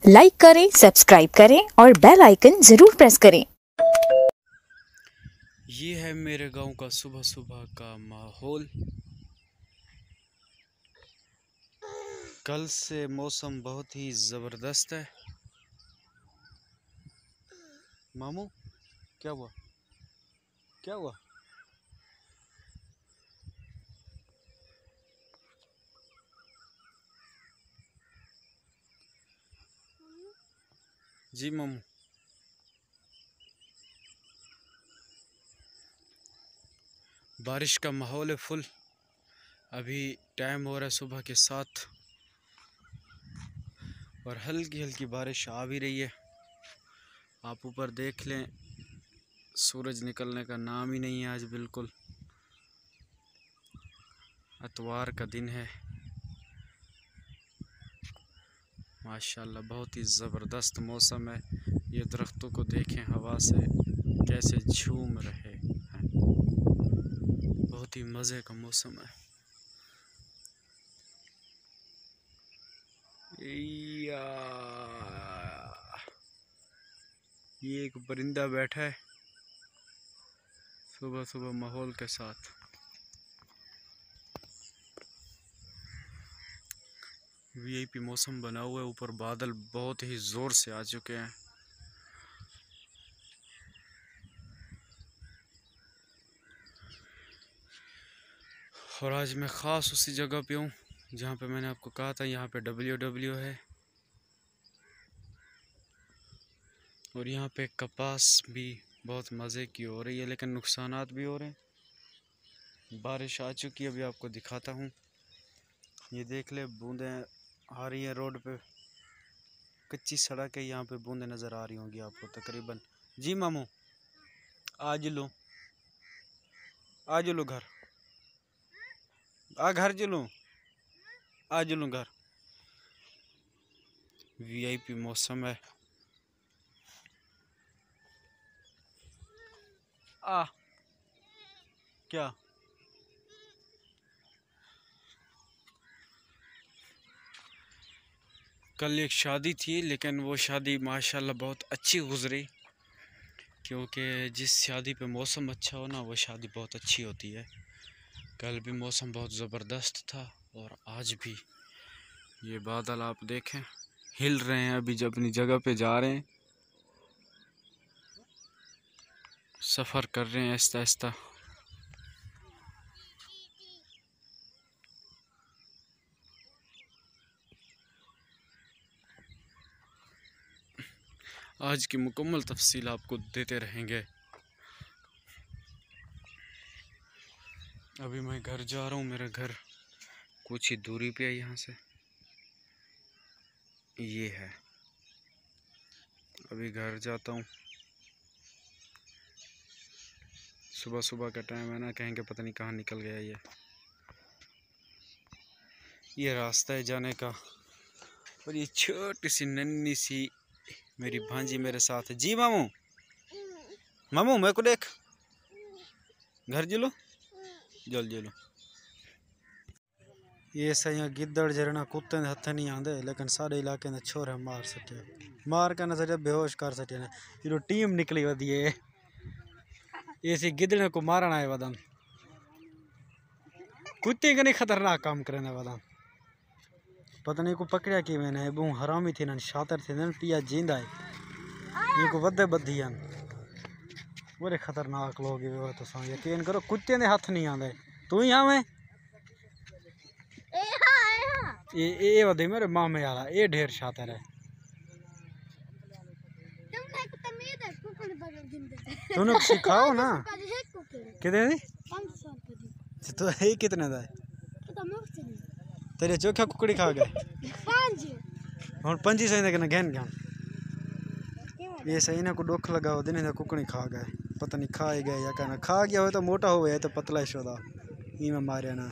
Like करें, subscribe करें और बेल आइकन जरूर प्रेस करें। ये है मेरे गांव का सुबह सुबह का माहौल। कल से मौसम बहुत ही ज़बरदस्त है। मामू क्या हुआ, क्या हुआ? जी मामू, बारिश का माहौल है फुल। अभी टाइम हो रहा है सुबह के 7 और हल्की हल्की बारिश आ भी रही है। आप ऊपर देख लें, सूरज निकलने का नाम ही नहीं है आज बिल्कुल। इतवार का दिन है। माशाल्लाह बहुत ही ज़बरदस्त मौसम है। ये दरख्तों को देखें हवा से कैसे झूम रहे हैं। बहुत ही मज़े का मौसम है। ये एक परिंदा बैठा है सुबह सुबह माहौल के साथ। वीआईपी मौसम बना हुआ है। ऊपर बादल बहुत ही ज़ोर से आ चुके हैं। और आज मैं ख़ास उसी जगह पे हूँ जहाँ पे मैंने आपको कहा था यहाँ पे WW है। और यहाँ पे कपास भी बहुत मज़े की हो रही है, लेकिन नुकसानात भी हो रहे हैं। बारिश आ चुकी है, अभी आपको दिखाता हूँ। ये देख ले, बूंदें आ रही हैं रोड पे। कच्ची सड़क है, यहाँ पे बूंदें नज़र आ रही होंगी आपको तकरीबन। जी मामू, आज लो घर, घर चलो, आज लो घर। वीआईपी मौसम है। क्या कल एक शादी थी, लेकिन वो शादी माशाल्लाह बहुत अच्छी गुजरी। क्योंकि जिस शादी पे मौसम अच्छा हो ना, वो शादी बहुत अच्छी होती है। कल भी मौसम बहुत ज़बरदस्त था और आज भी। ये बादल आप देखें हिल रहे हैं, अभी जब अपनी जगह पे जा रहे हैं, सफ़र कर रहे हैं आहिस्ता आहिस्ता। आज की मुकम्मल तफसील आपको देते रहेंगे। अभी मैं घर जा रहा हूँ। मेरा घर कुछ ही दूरी पे है यहाँ से। ये है, अभी घर जाता हूँ। सुबह सुबह का टाइम है ना, कहेंगे पता नहीं कहाँ निकल गया ये रास्ता है जाने का। और ये छोटी सी नन्ही सी मेरी भांजी मेरे साथ है। जी मामू, मामू मेरे को देख, घर जलो जल जलो। ये सही गिद्दड़ जरना कुत्ते हथ नहीं आते, लेकिन सारे इलाके ने छोरे मार सके, मार के ना बेहोश कर सके। जो टीम निकली वधी है, ये गिद्दड़ को मारना है वदन। कुत्ते का नहीं खतरनाक काम करने वदन। पता नहीं को पकड़िया कि मैंने बहु हरामी थी ना, शातर थे ना, पिया जिंदा है। ये को वधे बधी बड़े खतरनाक लोग है। तो यकीन करो कुत्ते ने हाथ नहीं आते। तू ही आवे ये वधे मेरे मामे वाला, ये ढेर शातर है। तुम सिखाओ ना कितने तो ये कितने दा तेरे चोखा कुकड़ी खा गए हम 500 देना गहन गहन। ये सही ना को दुख लगाओ दिन कुकड़ी खा गए, पता नहीं खाए गए या कहना खा गया हो तो मोटा हो गया तो पतला शोदा। ई में मारे ना